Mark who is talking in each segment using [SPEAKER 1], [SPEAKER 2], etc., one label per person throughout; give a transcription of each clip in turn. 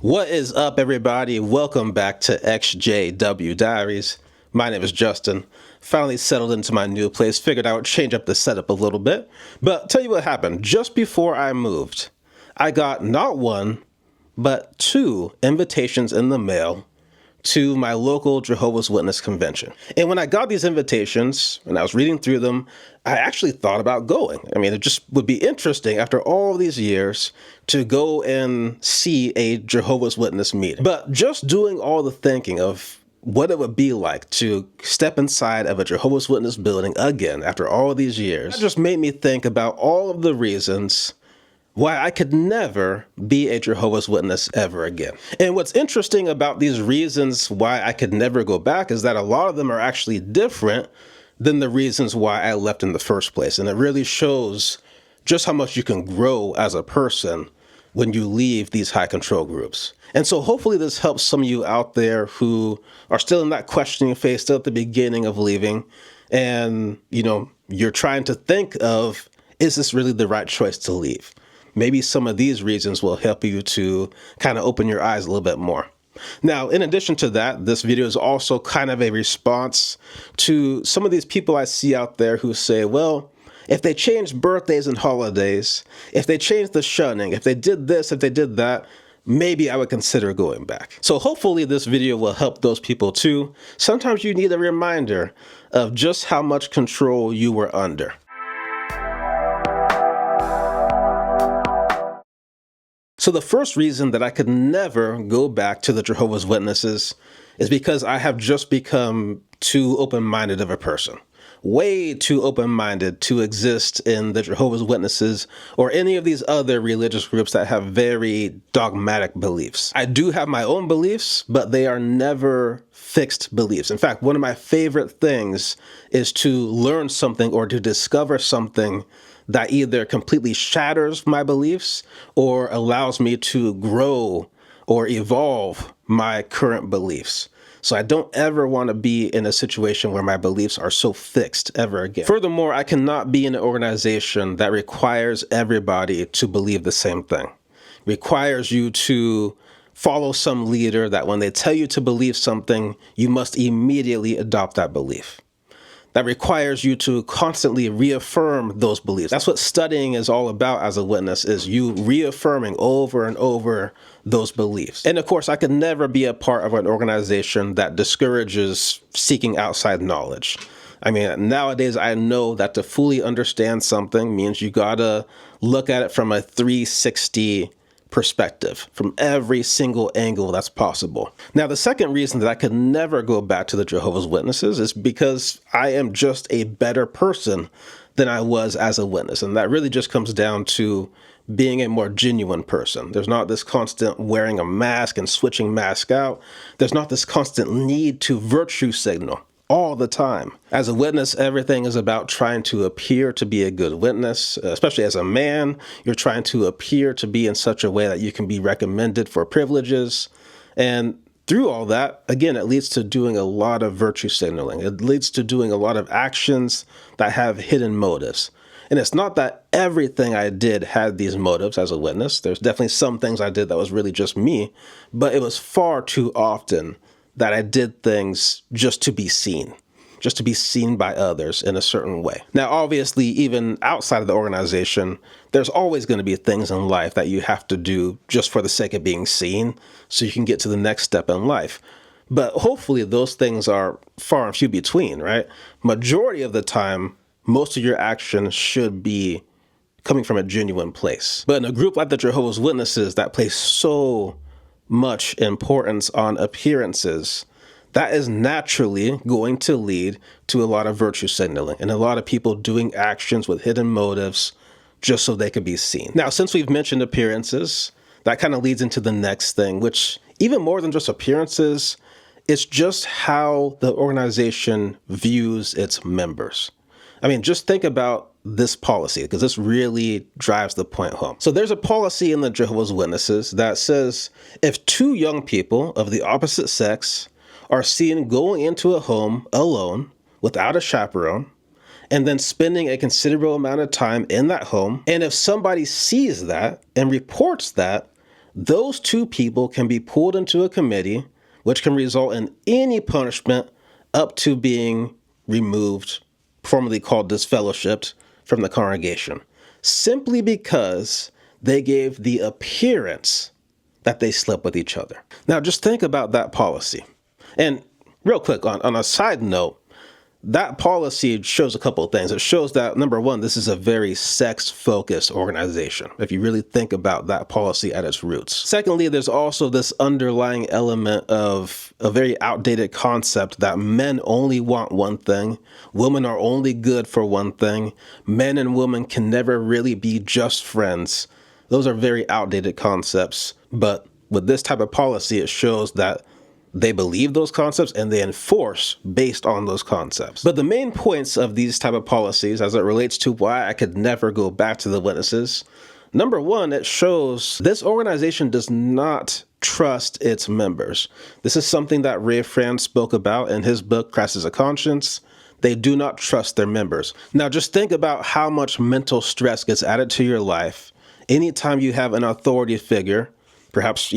[SPEAKER 1] What is up, everybody? Welcome back to XJW Diaries. My name is Justin. Finally settled into my new place. Figured I would change up the setup a little bit. But tell you what happened. Just before I moved, I got not one, but two invitations in the mail to my local Jehovah's Witness convention. And when I got these invitations and I was reading through them, I actually thought about going. I mean, it just would be interesting after all these years to go and see a Jehovah's Witness meeting. But just doing all the thinking of what it would be like to step inside of a Jehovah's Witness building again after all these years, it just made me think about all of the reasons why I could never be a Jehovah's Witness ever again. And what's interesting about these reasons why I could never go back is that a lot of them are actually different than the reasons why I left in the first place. And it really shows just how much you can grow as a person when you leave these high control groups. And so hopefully this helps some of you out there who are still in that questioning phase, still at the beginning of leaving. And, you're trying to think of, is this really the right choice to leave? Maybe some of these reasons will help you to kind of open your eyes a little bit more. Now, in addition to that, this video is also kind of a response to some of these people I see out there who say, well, if they changed birthdays and holidays, if they changed the shunning, if they did this, if they did that, maybe I would consider going back. So hopefully this video will help those people too. Sometimes you need a reminder of just how much control you were under. So the first reason that I could never go back to the Jehovah's Witnesses is because I have just become too open-minded of a person. Way too open-minded to exist in the Jehovah's Witnesses or any of these other religious groups that have very dogmatic beliefs. I do have my own beliefs, but they are never fixed beliefs. In fact, one of my favorite things is to learn something or to discover something that either completely shatters my beliefs or allows me to grow or evolve my current beliefs. So I don't ever want to be in a situation where my beliefs are so fixed ever again. Furthermore, I cannot be in an organization that requires everybody to believe the same thing. Requires you to follow some leader that when they tell you to believe something, you must immediately adopt that belief. That requires you to constantly reaffirm those beliefs. That's what studying is all about as a witness, is you reaffirming over and over those beliefs. And of course, I could never be a part of an organization that discourages seeking outside knowledge. I mean, nowadays I know that to fully understand something means you gotta look at it from a 360 perspective, from every single angle that's possible. Now, the second reason that I could never go back to the Jehovah's Witnesses is because I am just a better person than I was as a witness. And that really just comes down to being a more genuine person. There's not this constant wearing a mask and switching mask out. There's not this constant need to virtue signal all the time. As a witness, everything is about trying to appear to be a good witness, especially as a man. You're trying to appear to be in such a way that you can be recommended for privileges. And through all that, again, it leads to doing a lot of virtue signaling. It leads to doing a lot of actions that have hidden motives. And it's not that everything I did had these motives as a witness. There's definitely some things I did that was really just me, but it was far too often that I did things just to be seen by others in a certain way. Now, obviously, even outside of the organization, there's always going to be things in life that you have to do just for the sake of being seen so you can get to the next step in life. But hopefully those things are far and few between, right? Majority of the time, most of your actions should be coming from a genuine place. But in a group like the Jehovah's Witnesses that place so much importance on appearances, that is naturally going to lead to a lot of virtue signaling and a lot of people doing actions with hidden motives just so they could be seen. Now, since we've mentioned appearances, that kind of leads into the next thing, which even more than just appearances, it's just how the organization views its members. I mean, just think about this policy, because this really drives the point home. So there's a policy in the Jehovah's Witnesses that says if two young people of the opposite sex are seen going into a home alone without a chaperone, and then spending a considerable amount of time in that home, and if somebody sees that and reports that, those two people can be pulled into a committee, which can result in any punishment up to being removed, formerly called disfellowshipped, from the congregation, simply because they gave the appearance that they slept with each other. Now, just think about that policy. And real quick, on a side note, that policy shows a couple of things. It shows that, number one, this is a very sex-focused organization, if you really think about that policy at its roots. Secondly, there's also this underlying element of a very outdated concept that men only want one thing, women are only good for one thing, men and women can never really be just friends. Those are very outdated concepts, but with this type of policy, it shows that they believe those concepts and they enforce based on those concepts. But the main points of these type of policies as it relates to why I could never go back to the Witnesses, number one, it shows this organization does not trust its members. This is something that Ray Fran spoke about in his book, Crisis of Conscience. They do not trust their members. Now, just think about how much mental stress gets added to your life anytime you have an authority figure, perhaps,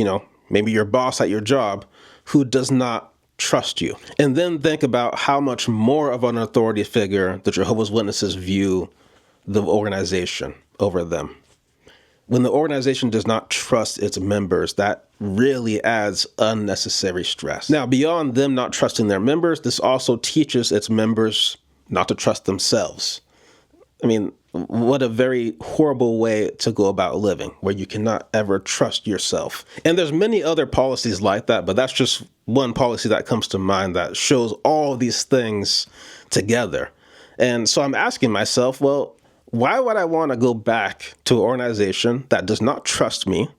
[SPEAKER 1] maybe your boss at your job, who does not trust you. And then think about how much more of an authority figure the Jehovah's Witnesses view the organization over them. When the organization does not trust its members, that really adds unnecessary stress. Now, beyond them not trusting their members, this also teaches its members not to trust themselves. I mean, what a very horrible way to go about living, where you cannot ever trust yourself. And there's many other policies like that, but that's just one policy that comes to mind that shows all of these things together. And so I'm asking myself, well, why would I want to go back to an organization that does not trust me,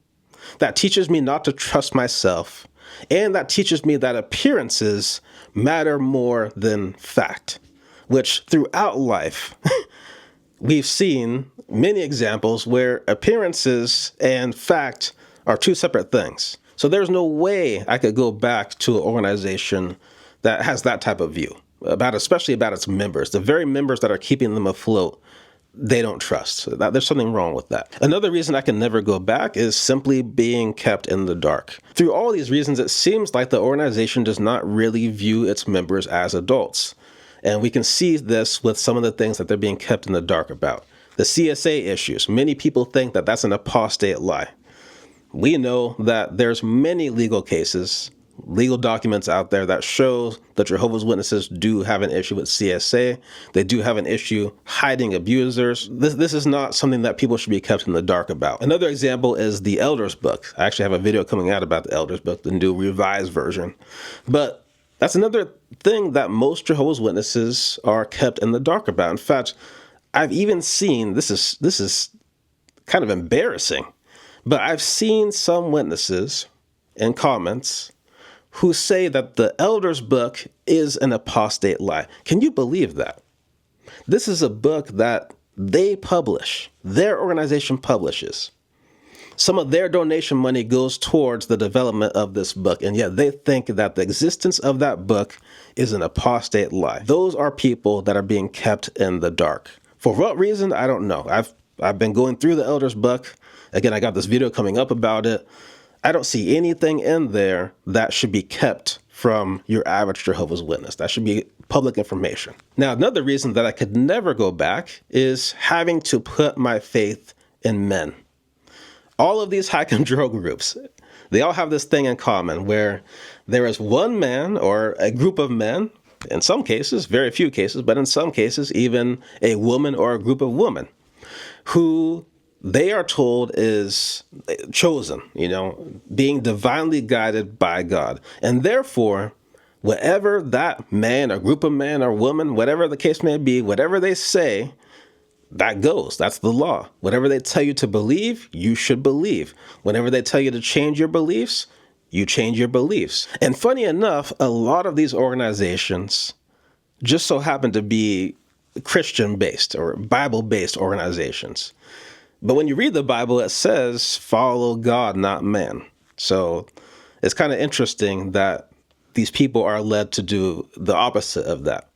[SPEAKER 1] that teaches me not to trust myself, and that teaches me that appearances matter more than fact, which throughout life, we've seen many examples where appearances and fact are two separate things. So there's no way I could go back to an organization that has that type of view, especially about its members. The very members that are keeping them afloat, they don't trust. There's something wrong with that. Another reason I can never go back is simply being kept in the dark. Through all these reasons, it seems like the organization does not really view its members as adults. And we can see this with some of the things that they're being kept in the dark about. The CSA issues. Many people think that that's an apostate lie. We know that there's many legal cases, legal documents out there that show that Jehovah's Witnesses do have an issue with CSA. They do have an issue hiding abusers. This is not something that people should be kept in the dark about. Another example is the Elders book. I actually have a video coming out about the Elders book, the new revised version. But that's another thing that most Jehovah's Witnesses are kept in the dark about. In fact, I've even seen, this is kind of embarrassing, but I've seen some witnesses in comments who say that the Elders book is an apostate lie. Can you believe that? This is a book that they publish, their organization publishes. Some of their donation money goes towards the development of this book, and yet they think that the existence of that book is an apostate lie. Those are people that are being kept in the dark. For what reason? I don't know. I've been going through the Elders book. Again, I got this video coming up about it. I don't see anything in there that should be kept from your average Jehovah's Witness. That should be public information. Now, another reason that I could never go back is having to put my faith in men. All of these hike and drill groups, they all have this thing in common where there is one man or a group of men, in some cases, very few cases, but in some cases, even a woman or a group of women who they are told is chosen, being divinely guided by God. And therefore, whatever that man or group of men or woman, whatever the case may be, whatever they say, that goes. That's the law. Whatever they tell you to believe, you should believe. Whenever they tell you to change your beliefs, you change your beliefs. And funny enough, a lot of these organizations just so happen to be Christian-based or Bible-based organizations. But when you read the Bible, it says, follow God, not man. So it's kind of interesting that these people are led to do the opposite of that.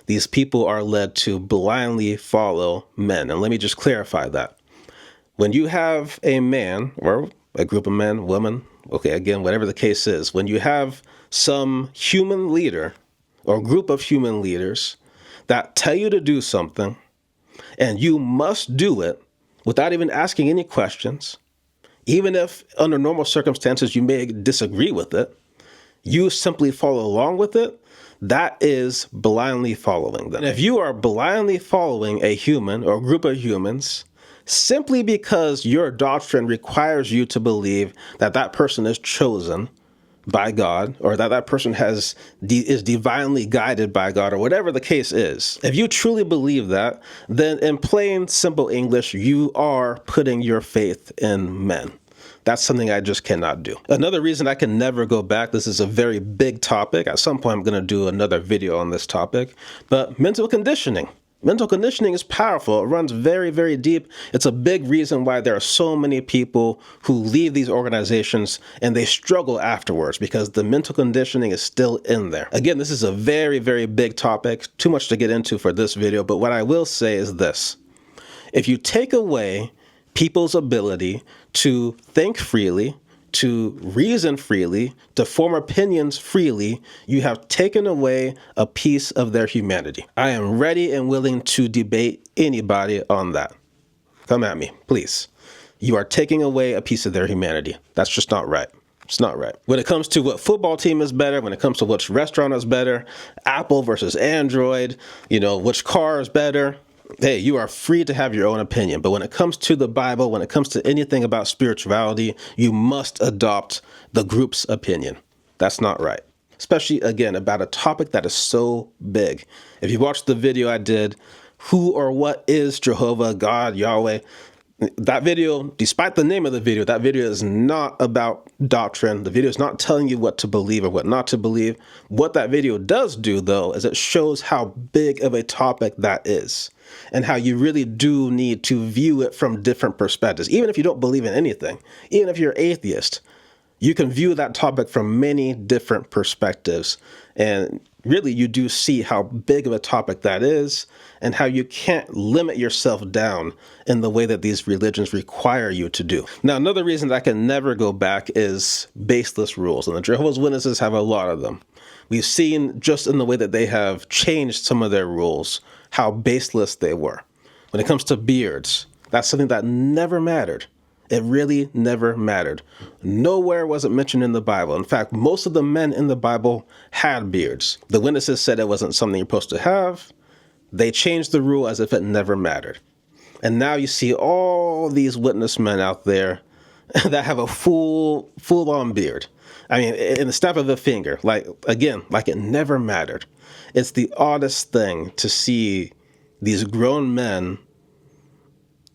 [SPEAKER 1] These people are led to blindly follow men. And let me just clarify that. When you have a man or a group of men, women, okay, again, whatever the case is, when you have some human leader or group of human leaders that tell you to do something and you must do it without even asking any questions, even if under normal circumstances you may disagree with it, you simply follow along with it, that is blindly following them. And if you are blindly following a human or a group of humans simply because your doctrine requires you to believe that that person is chosen by God, or that that person is divinely guided by God, or whatever the case is, if you truly believe that, then in plain, simple English, you are putting your faith in men. That's something I just cannot do. Another reason I can never go back, this is a very big topic. At some point, I'm going to do another video on this topic, but mental conditioning. Mental conditioning is powerful. It runs very, very deep. It's a big reason why there are so many people who leave these organizations and they struggle afterwards, because the mental conditioning is still in there. Again, this is a very, very big topic. Too much to get into for this video, but what I will say is this. If you take away people's ability to think freely, to reason freely, to form opinions freely, you have taken away a piece of their humanity. I am ready and willing to debate anybody on that. Come at me, please. You are taking away a piece of their humanity. That's just not right. It's not right. When it comes to what football team is better, when it comes to which restaurant is better, Apple versus Android, which car is better, hey, you are free to have your own opinion. But when it comes to the Bible, when it comes to anything about spirituality, you must adopt the group's opinion. That's not right. Especially, again, about a topic that is so big. If you watched the video I did, who or what is Jehovah, God, Yahweh? That video, despite the name of the video, that video is not about doctrine. The video is not telling you what to believe or what not to believe. What that video does do, though, is it shows how big of a topic that is and how you really do need to view it from different perspectives. Even if you don't believe in anything, even if you're atheist, you can view that topic from many different perspectives. And really, you do see how big of a topic that is and how you can't limit yourself down in the way that these religions require you to do. Now, another reason that I can never go back is baseless rules. And the Jehovah's Witnesses have a lot of them. We've seen just in the way that they have changed some of their rules, how baseless they were. When it comes to beards, that's something that never mattered. It really never mattered. Nowhere was it mentioned in the Bible. In fact, most of the men in the Bible had beards. The witnesses said it wasn't something you're supposed to have. They changed the rule as if it never mattered. And now you see all these witness men out there that have a full-on beard. I mean, in the snap of a finger, like it never mattered. It's the oddest thing to see these grown men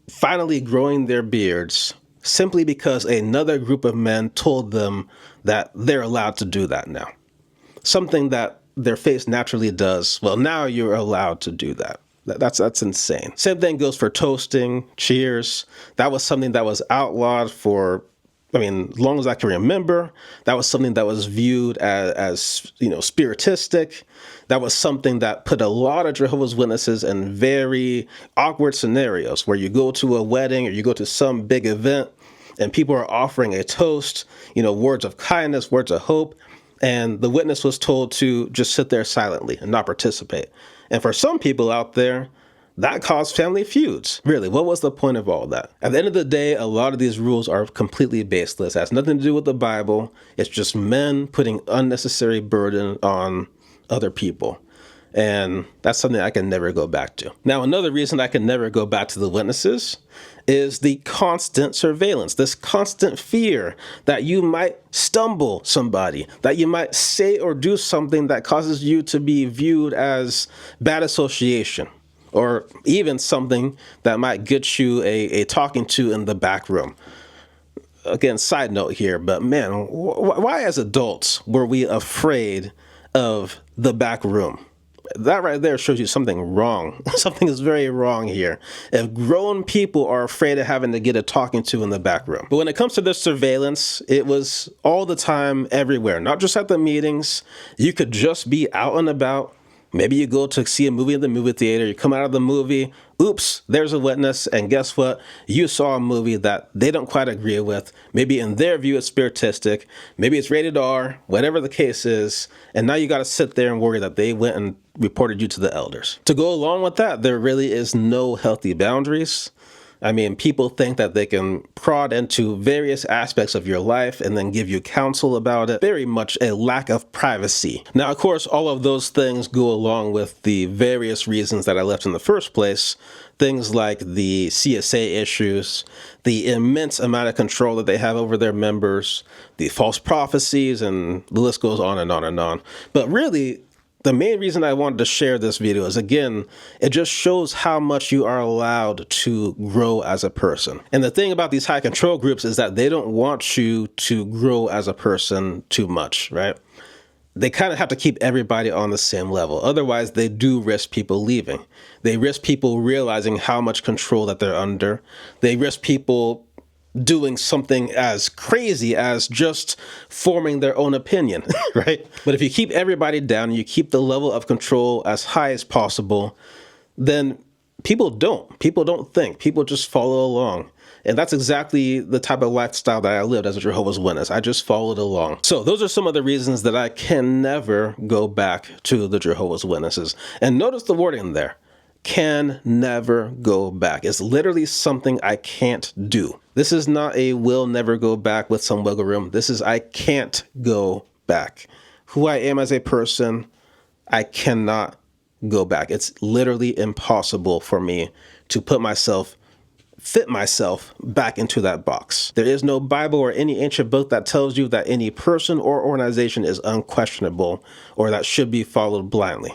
[SPEAKER 1] finally growing their beards simply because another group of men told them that they're allowed to do that now. Something that their face naturally does. Well, now you're allowed to do that. That's insane. Same thing goes for toasting, cheers. That was something that was outlawed for, as long as I can remember. That was something that was viewed as spiritistic. That was something that put a lot of Jehovah's Witnesses in very awkward scenarios where you go to a wedding or you go to some big event and people are offering a toast, words of kindness, words of hope. And the witness was told to just sit there silently and not participate. And for some people out there, that caused family feuds. Really, what was the point of all that? At the end of the day, a lot of these rules are completely baseless. It has nothing to do with the Bible. It's just men putting unnecessary burden on other people. And that's something I can never go back to. Now, another reason I can never go back to the witnesses is the constant surveillance, this constant fear that you might stumble somebody, that you might say or do something that causes you to be viewed as bad association, or even something that might get you a talking to in the back room. Again, side note here, but man, why as adults were we afraid of the back room? That right there shows you something wrong. Something is very wrong here. If grown people are afraid of having to get a talking to in the back room. But when it comes to this surveillance, it was all the time, everywhere, not just at the meetings. You could just be out and about. Maybe you go to see a movie in the movie theater, you come out of the movie, oops, there's a witness, and guess what? You saw a movie that they don't quite agree with. Maybe in their view it's spiritistic, maybe it's rated R, whatever the case is, and now you got to sit there and worry that they went and reported you to the elders. To go along with that, there really is no healthy boundaries. I mean, people think that they can prod into various aspects of your life and then give you counsel about it. Very much a lack of privacy. Now, of course, all of those things go along with the various reasons that I left in the first place. Things like the CSA issues, the immense amount of control that they have over their members, the false prophecies, and the list goes on and on and on. But really, the main reason I wanted to share this video is, again, it just shows how much you are allowed to grow as a person. And the thing about these high control groups is that they don't want you to grow as a person too much, right? They kind of have to keep everybody on the same level. Otherwise, they do risk people leaving. They risk people realizing how much control that they're under. They risk people doing something as crazy as just forming their own opinion, right? But if you keep everybody down and you keep the level of control as high as possible, then people don't think. People just follow along. And that's exactly the type of lifestyle that I lived as a Jehovah's Witness. I just followed along. So those are some of the reasons that I can never go back to the Jehovah's Witnesses. And notice the wording there. Can never go back. It's literally something I can't do. This is not a will never go back with some wiggle room. This is I can't go back. Who I am as a person, I cannot go back. It's literally impossible for me to fit myself back into that box. There is no Bible or any ancient book that tells you that any person or organization is unquestionable or that should be followed blindly.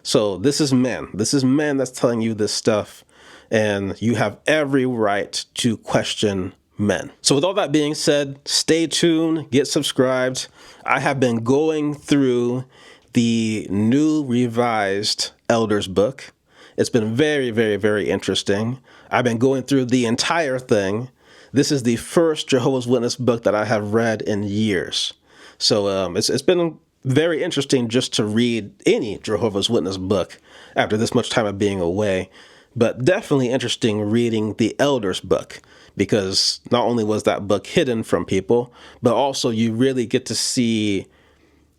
[SPEAKER 1] So this is man. This is man that's telling you this stuff, and you have every right to question men. So with all that being said, stay tuned, get subscribed. I have been going through the new revised Elders book. It's been very, very, very interesting. I've been going through the entire thing. This is the first Jehovah's Witness book that I have read in years. So it's been very interesting just to read any Jehovah's Witness book after this much time of being away, but definitely interesting reading the Elders book, because not only was that book hidden from people, but also you really get to see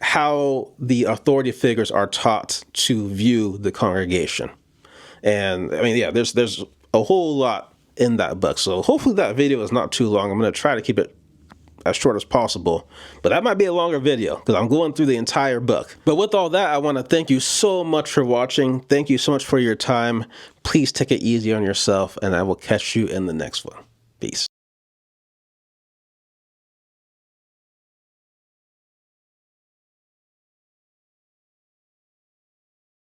[SPEAKER 1] how the authority figures are taught to view the congregation. And I mean, yeah, there's a whole lot in that book. So hopefully that video is not too long. I'm going to try to keep it as short as possible, but that might be a longer video because I'm going through the entire book. But with all that, I want to thank you so much for watching. Thank you so much for your time. Please take it easy on yourself, and I will catch you in the next one. Peace.